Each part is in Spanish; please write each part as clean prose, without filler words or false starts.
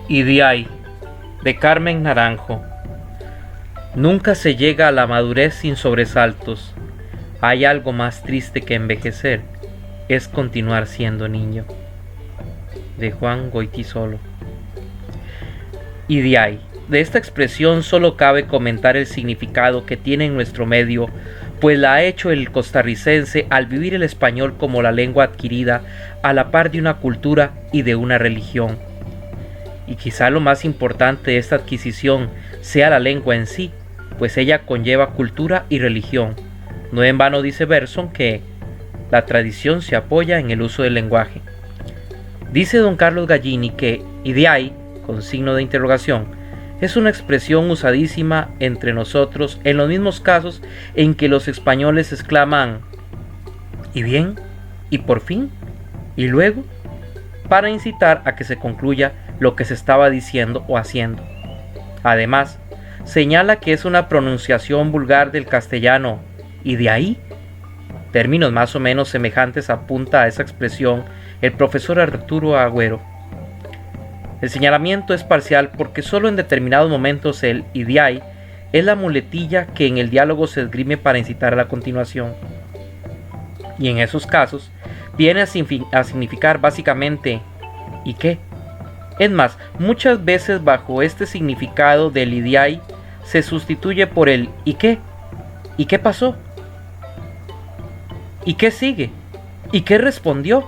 Idiay, de Carmen Naranjo. Nunca se llega a la madurez sin sobresaltos. Hay algo más triste que envejecer, es continuar siendo niño. De Juan Goytisolo. Idiay. De esta expresión solo cabe comentar el significado que tiene en nuestro medio, pues la ha hecho el costarricense al vivir el español como la lengua adquirida a la par de una cultura y de una religión. Y quizá lo más importante de esta adquisición sea la lengua en sí, pues ella conlleva cultura y religión. No en vano dice Bergson que la tradición se apoya en el uso del lenguaje. Dice don Carlos Gallini que idiay, con signo de interrogación, es una expresión usadísima entre nosotros en los mismos casos en que los españoles exclaman ¿y bien? ¿Y por fin? ¿Y luego? Para incitar a que se concluya lo que se estaba diciendo o haciendo. Además, señala que es una pronunciación vulgar del castellano ¿y de ahí? Términos más o menos semejantes apunta a esa expresión el profesor Arturo Agüero. El señalamiento es parcial porque solo en determinados momentos el idiay es la muletilla que en el diálogo se esgrime para incitar a la continuación. Y en esos casos viene a significar básicamente ¿y qué? Es más, muchas veces bajo este significado del idiay se sustituye por el ¿y qué? ¿Y qué pasó? ¿Y qué sigue? ¿Y qué respondió?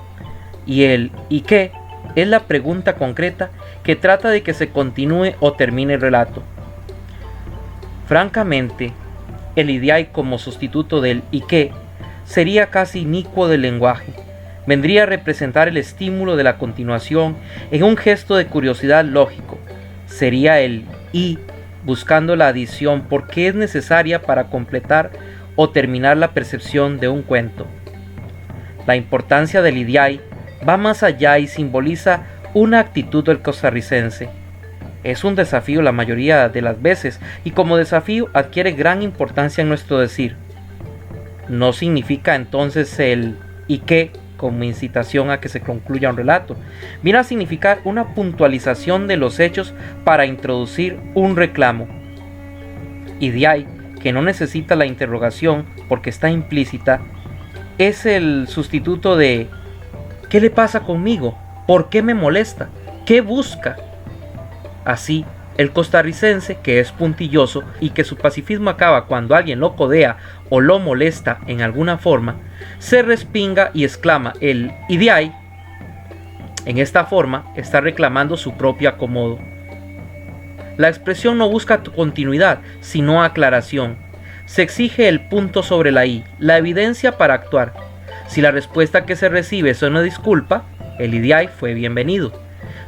Y el ¿y qué? Es la pregunta concreta que trata de que se continúe o termine el relato. Francamente, el idiay como sustituto del ¿y qué? Sería casi inicuo del lenguaje. Vendría a representar el estímulo de la continuación en un gesto de curiosidad lógico. Sería el y buscando la adición porque es necesaria para completar o terminar la percepción de un cuento. La importancia del idiay va más allá y simboliza una actitud del costarricense. Es un desafío la mayoría de las veces y como desafío adquiere gran importancia en nuestro decir. No significa entonces el ¿y qué? Como incitación a que se concluya un relato. Viene a significar una puntualización de los hechos para introducir un reclamo. Idiay, que no necesita la interrogación porque está implícita, es el sustituto de ¿qué le pasa conmigo? ¿Por qué me molesta? ¿Qué busca? Así, el costarricense, que es puntilloso y que su pacifismo acaba cuando alguien lo codea o lo molesta en alguna forma, se respinga y exclama el idiay. En esta forma está reclamando su propio acomodo. La expresión no busca continuidad, sino aclaración. Se exige el punto sobre la i, la evidencia para actuar. Si la respuesta que se recibe es una disculpa, el idiay fue bienvenido.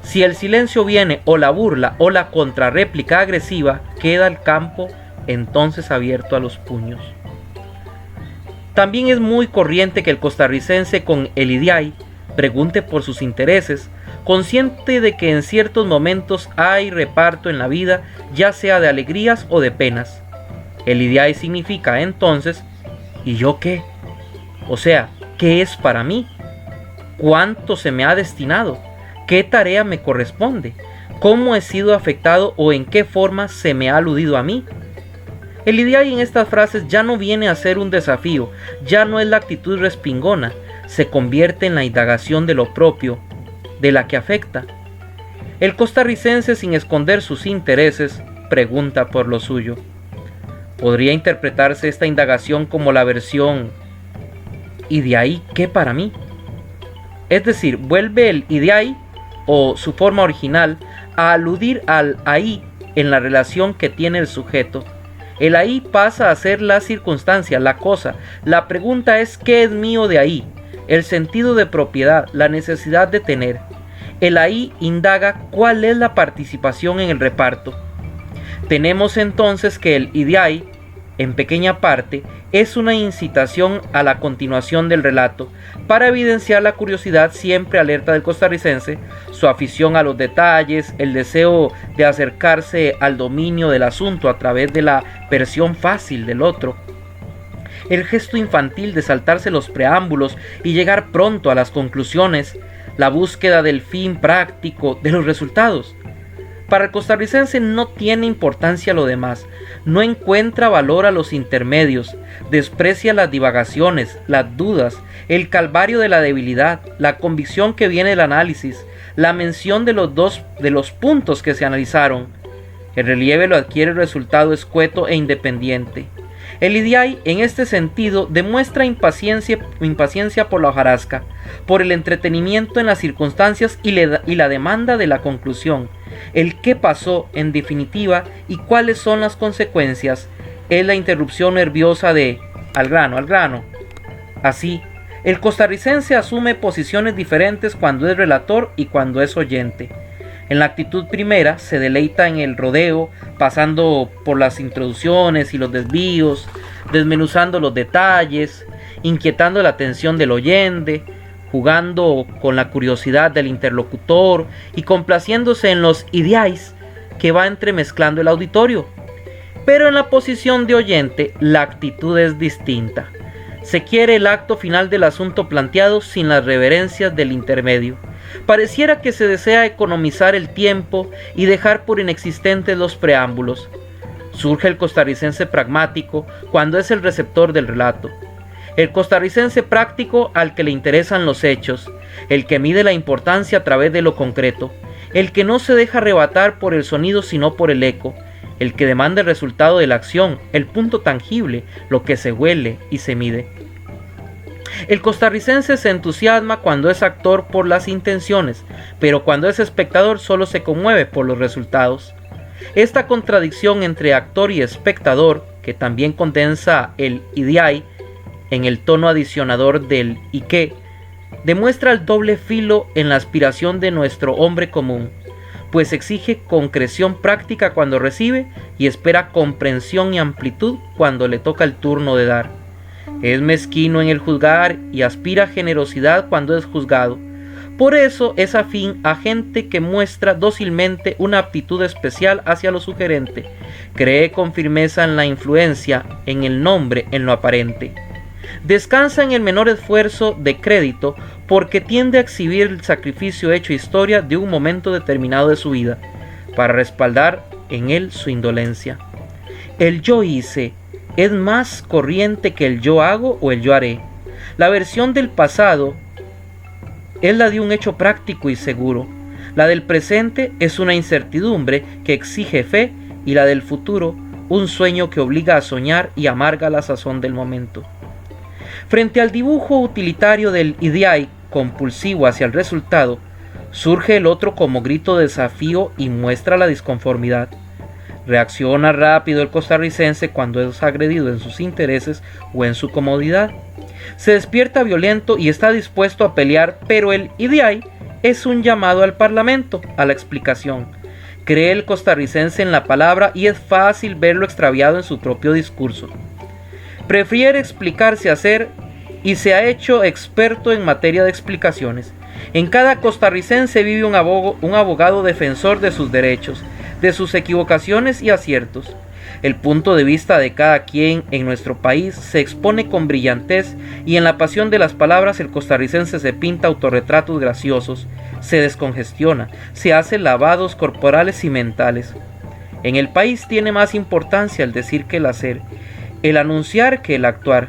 Si el silencio viene o la burla o la contrarréplica agresiva, queda el campo entonces abierto a los puños. También es muy corriente que el costarricense con el idiay pregunte por sus intereses, consciente de que en ciertos momentos hay reparto en la vida, ya sea de alegrías o de penas. El idiay significa entonces ¿y yo qué? O sea, ¿qué es para mí? ¿Cuánto se me ha destinado? ¿Qué tarea me corresponde? ¿Cómo he sido afectado o en qué forma se me ha aludido a mí? El idiay en estas frases ya no viene a ser un desafío, ya no es la actitud respingona, se convierte en la indagación de lo propio, de la que afecta. El costarricense, sin esconder sus intereses, pregunta por lo suyo. Podría interpretarse esta indagación como la versión ¿y de ahí qué para mí? Es decir, vuelve el idiay o su forma original a aludir al ahí en la relación que tiene el sujeto. El ahí pasa a ser la circunstancia, la cosa. La pregunta es ¿qué es mío de ahí? El sentido de propiedad, la necesidad de tener. El ahí indaga cuál es la participación en el reparto. Tenemos entonces que el idiay, en pequeña parte, es una incitación a la continuación del relato, para evidenciar la curiosidad siempre alerta del costarricense, su afición a los detalles, el deseo de acercarse al dominio del asunto a través de la versión fácil del otro, el gesto infantil de saltarse los preámbulos y llegar pronto a las conclusiones, la búsqueda del fin práctico, de los resultados. Para el costarricense no tiene importancia lo demás, no encuentra valor a los intermedios, desprecia las divagaciones, las dudas, el calvario de la debilidad, la convicción que viene del análisis, la mención de los puntos que se analizaron. El relieve lo adquiere el resultado escueto e independiente. El IDIAI en este sentido demuestra impaciencia por la hojarasca, por el entretenimiento en las circunstancias y la demanda de la conclusión. El qué pasó en definitiva y cuáles son las consecuencias es la interrupción nerviosa de al grano. Así, el costarricense asume posiciones diferentes cuando es relator y cuando es oyente. En la actitud primera se deleita en el rodeo, pasando por las introducciones y los desvíos, desmenuzando los detalles, inquietando la atención del oyente, jugando con la curiosidad del interlocutor y complaciéndose en los ideais que va entremezclando el auditorio. Pero en la posición de oyente la actitud es distinta. Se quiere el acto final del asunto planteado sin las reverencias del intermedio. Pareciera que se desea economizar el tiempo y dejar por inexistentes los preámbulos. Surge el costarricense pragmático cuando es el receptor del relato. El costarricense práctico al que le interesan los hechos, el que mide la importancia a través de lo concreto, el que no se deja arrebatar por el sonido sino por el eco, el que demanda el resultado de la acción, el punto tangible, lo que se huele y se mide. El costarricense se entusiasma cuando es actor por las intenciones, pero cuando es espectador solo se conmueve por los resultados. Esta contradicción entre actor y espectador, que también condensa el IDIAI en el tono adicionador del y qué, demuestra el doble filo en la aspiración de nuestro hombre común, pues exige concreción práctica cuando recibe y espera comprensión y amplitud cuando le toca el turno de dar. Es mezquino en el juzgar y aspira a generosidad cuando es juzgado. Por eso es afín a gente que muestra dócilmente una aptitud especial hacia lo sugerente. Cree con firmeza en la influencia, en el nombre, en lo aparente. Descansa en el menor esfuerzo de crédito porque tiende a exhibir el sacrificio hecho historia de un momento determinado de su vida, para respaldar en él su indolencia. El yo hice es más corriente que el yo hago o el yo haré. La versión del pasado es la de un hecho práctico y seguro. La del presente es una incertidumbre que exige fe y la del futuro un sueño que obliga a soñar y amarga la sazón del momento. Frente al dibujo utilitario del IDIAI compulsivo hacia el resultado, surge el otro como grito de desafío y muestra la disconformidad. Reacciona rápido el costarricense cuando es agredido en sus intereses o en su comodidad. Se despierta violento y está dispuesto a pelear, pero el IDIAI es un llamado al parlamento, a la explicación. Cree el costarricense en la palabra y es fácil verlo extraviado en su propio discurso. Prefiere explicarse a hacer y se ha hecho experto en materia de explicaciones. En cada costarricense vive un abogado defensor de sus derechos, de sus equivocaciones y aciertos. El punto de vista de cada quien en nuestro país se expone con brillantez y en la pasión de las palabras el costarricense se pinta autorretratos graciosos, se descongestiona, se hace lavados corporales y mentales. En el país tiene más importancia el decir que el hacer, el anunciar que el actuar.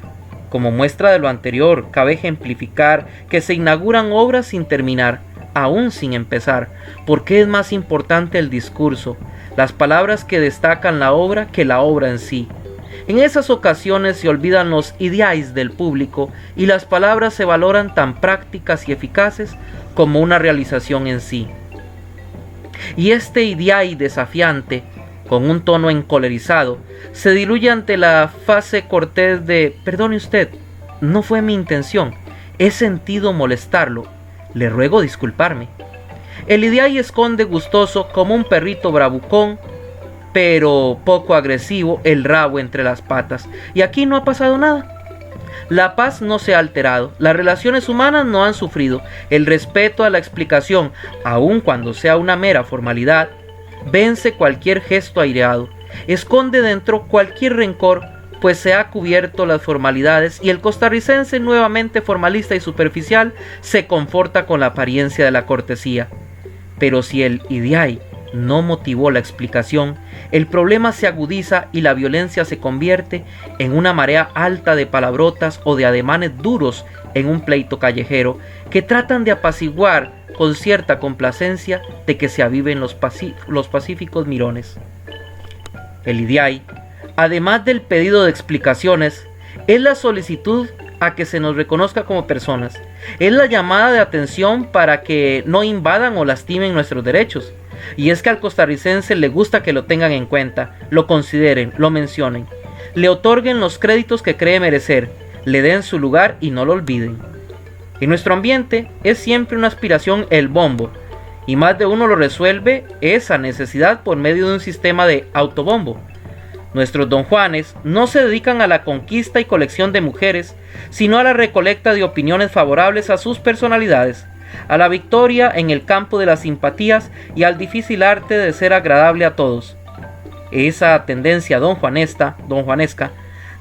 Como muestra de lo anterior, cabe ejemplificar que se inauguran obras sin terminar, aún sin empezar, porque es más importante el discurso, las palabras que destacan la obra que la obra en sí. En esas ocasiones se olvidan los ideais del público y las palabras se valoran tan prácticas y eficaces como una realización en sí. Y este ideai desafiante, con un tono encolerizado, se diluye ante la fase cortés de «Perdone usted, no fue mi intención, he sentido molestarlo, le ruego disculparme». El IDIAI esconde gustoso como un perrito bravucón, pero poco agresivo, el rabo entre las patas. Y aquí no ha pasado nada. La paz no se ha alterado, las relaciones humanas no han sufrido, el respeto a la explicación, aun cuando sea una mera formalidad, vence cualquier gesto aireado, esconde dentro cualquier rencor, pues se ha cubierto las formalidades y el costarricense, nuevamente formalista y superficial, se conforta con la apariencia de la cortesía. Pero si el IDIAI no motivó la explicación, el problema se agudiza y la violencia se convierte en una marea alta de palabrotas o de ademanes duros en un pleito callejero que tratan de apaciguar con cierta complacencia de que se aviven los pacíficos mirones. El IDIAI, además del pedido de explicaciones, es la solicitud a que se nos reconozca como personas. Es la llamada de atención para que no invadan o lastimen nuestros derechos. Y es que al costarricense le gusta que lo tengan en cuenta, lo consideren, lo mencionen, le otorguen los créditos que cree merecer, le den su lugar y no lo olviden. En nuestro ambiente es siempre una aspiración el bombo, y más de uno lo resuelve esa necesidad por medio de un sistema de autobombo. Nuestros don Juanes no se dedican a la conquista y colección de mujeres, sino a la recolecta de opiniones favorables a sus personalidades, a la victoria en el campo de las simpatías y al difícil arte de ser agradable a todos. Esa tendencia don Juanesca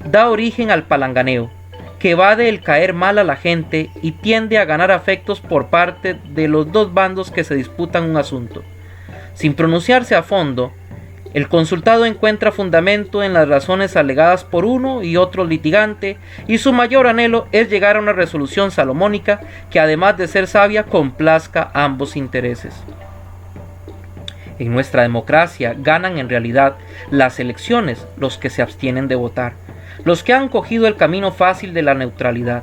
da origen al palanganeo, que va del caer mal a la gente y tiende a ganar afectos por parte de los dos bandos que se disputan un asunto. Sin pronunciarse a fondo, el consultado encuentra fundamento en las razones alegadas por uno y otro litigante, y su mayor anhelo es llegar a una resolución salomónica que, además de ser sabia, complazca ambos intereses. En nuestra democracia ganan en realidad las elecciones los que se abstienen de votar, los que han cogido el camino fácil de la neutralidad,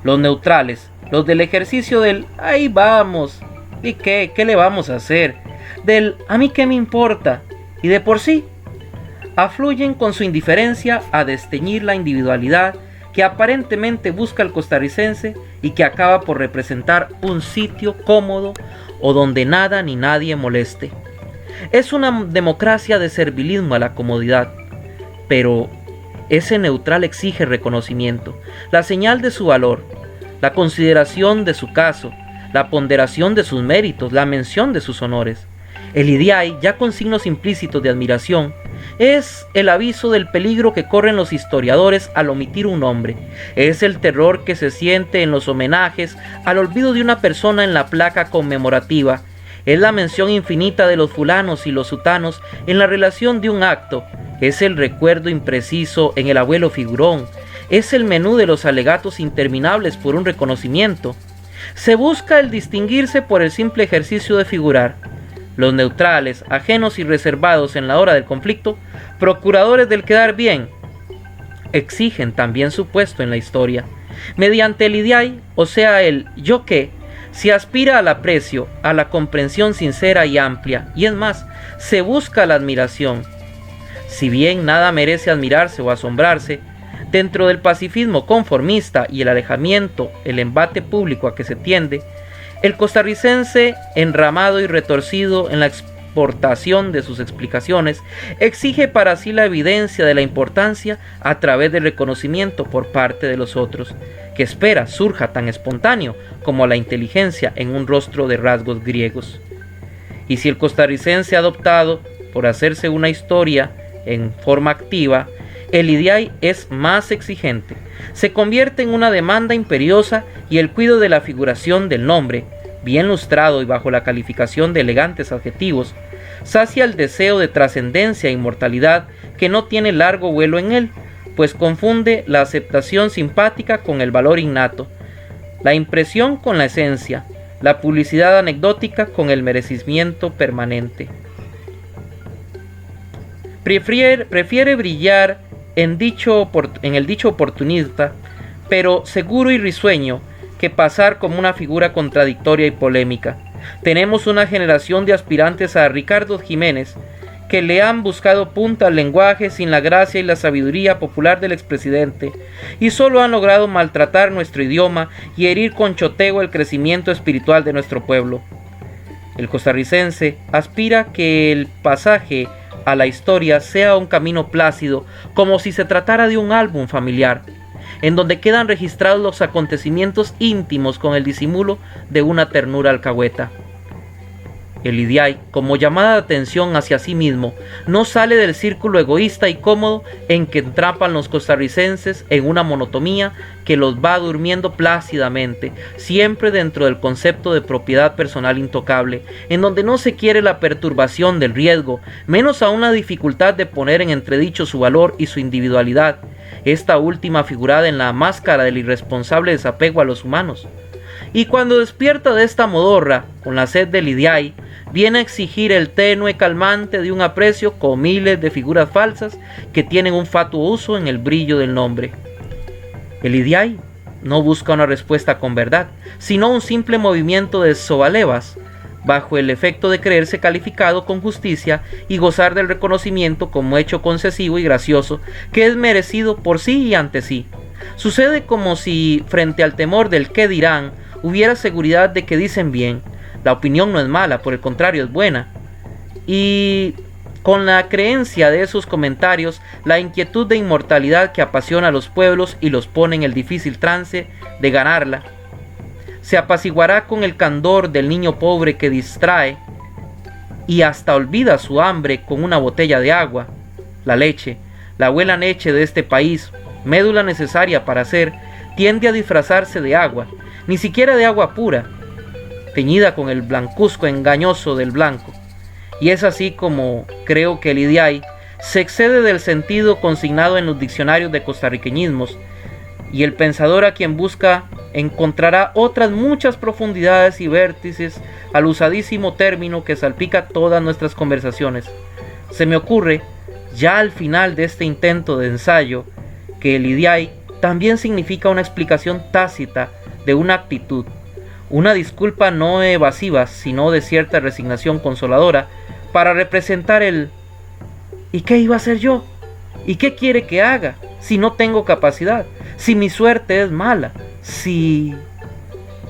los neutrales, los del ejercicio del ahí vamos, ¿y qué le vamos a hacer?, del a mí qué me importa, y de por sí afluyen con su indiferencia a desteñir la individualidad que aparentemente busca el costarricense y que acaba por representar un sitio cómodo o donde nada ni nadie moleste. Es una democracia de servilismo a la comodidad, pero ese neutral exige reconocimiento, la señal de su valor, la consideración de su caso, la ponderación de sus méritos, la mención de sus honores. El IDIAI, ya con signos implícitos de admiración, es el aviso del peligro que corren los historiadores al omitir un nombre. Es el terror que se siente en los homenajes al olvido de una persona en la placa conmemorativa. Es la mención infinita de los fulanos y los sutanos en la relación de un acto. Es el recuerdo impreciso en el abuelo figurón. Es el menú de los alegatos interminables por un reconocimiento. Se busca el distinguirse por el simple ejercicio de figurar. Los neutrales, ajenos y reservados en la hora del conflicto, procuradores del quedar bien, exigen también su puesto en la historia. Mediante el IDIAI, o sea el yo qué, se aspira al aprecio, a la comprensión sincera y amplia, y es más, se busca la admiración. Si bien nada merece admirarse o asombrarse, dentro del pacifismo conformista y el alejamiento, el embate público a que se tiende, el costarricense, enramado y retorcido en la exportación de sus explicaciones, exige para sí la evidencia de la importancia a través del reconocimiento por parte de los otros, que espera surja tan espontáneo como la inteligencia en un rostro de rasgos griegos. Y si el costarricense ha adoptado por hacerse una historia en forma activa, el IDIAI es más exigente. Se convierte en una demanda imperiosa y el cuidado de la figuración del nombre, bien lustrado y bajo la calificación de elegantes adjetivos, sacia el deseo de trascendencia e inmortalidad que no tiene largo vuelo en él, pues confunde la aceptación simpática con el valor innato, la impresión con la esencia, la publicidad anecdótica con el merecimiento permanente. Prefiere brillar en el dicho oportunista, pero seguro y risueño, que pasar como una figura contradictoria y polémica. Tenemos una generación de aspirantes a Ricardo Jiménez que le han buscado punta al lenguaje sin la gracia y la sabiduría popular del expresidente, y solo han logrado maltratar nuestro idioma y herir con choteo el crecimiento espiritual de nuestro pueblo. El costarricense aspira que el pasaje a la historia sea un camino plácido, como si se tratara de un álbum familiar, en donde quedan registrados los acontecimientos íntimos con el disimulo de una ternura alcahueta. El Idiay, como llamada de atención hacia sí mismo, no sale del círculo egoísta y cómodo en que entrapan los costarricenses en una monotonía que los va durmiendo plácidamente, siempre dentro del concepto de propiedad personal intocable, en donde no se quiere la perturbación del riesgo, menos aún la dificultad de poner en entredicho su valor y su individualidad, esta última figurada en la máscara del irresponsable desapego a los humanos. Y cuando despierta de esta modorra, con la sed del Idiay, viene a exigir el tenue calmante de un aprecio con miles de figuras falsas que tienen un fatuo uso en el brillo del nombre. El Idiay no busca una respuesta con verdad, sino un simple movimiento de sobalevas, bajo el efecto de creerse calificado con justicia y gozar del reconocimiento como hecho concesivo y gracioso que es merecido por sí y ante sí. Sucede como si, frente al temor del qué dirán, hubiera seguridad de que dicen bien. La opinión no es mala, por el contrario es buena. Y con la creencia de esos comentarios, la inquietud de inmortalidad que apasiona a los pueblos y los pone en el difícil trance de ganarla, se apaciguará con el candor del niño pobre que distrae y hasta olvida su hambre con una botella de agua. La leche, la buena leche de este país, médula necesaria para hacer, tiende a disfrazarse de agua, ni siquiera de agua pura, teñida con el blancuzco engañoso del blanco. Y es así como creo que el Idiay se excede del sentido consignado en los diccionarios de costarriqueñismos, y el pensador a quien busca encontrará otras muchas profundidades y vértices al usadísimo término que salpica todas nuestras conversaciones. Se me ocurre, ya al final de este intento de ensayo, que el Idiay también significa una explicación tácita de una actitud, una disculpa no evasiva, sino de cierta resignación consoladora, para representar el ¿y qué iba a hacer yo? ¿Y qué quiere que haga si no tengo capacidad? Si mi suerte es mala, si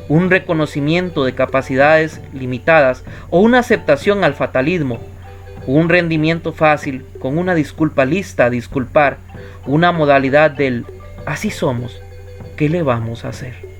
un reconocimiento de capacidades limitadas o una aceptación al fatalismo, un rendimiento fácil con una disculpa lista a disculpar, una modalidad del así somos, ¿qué le vamos a hacer?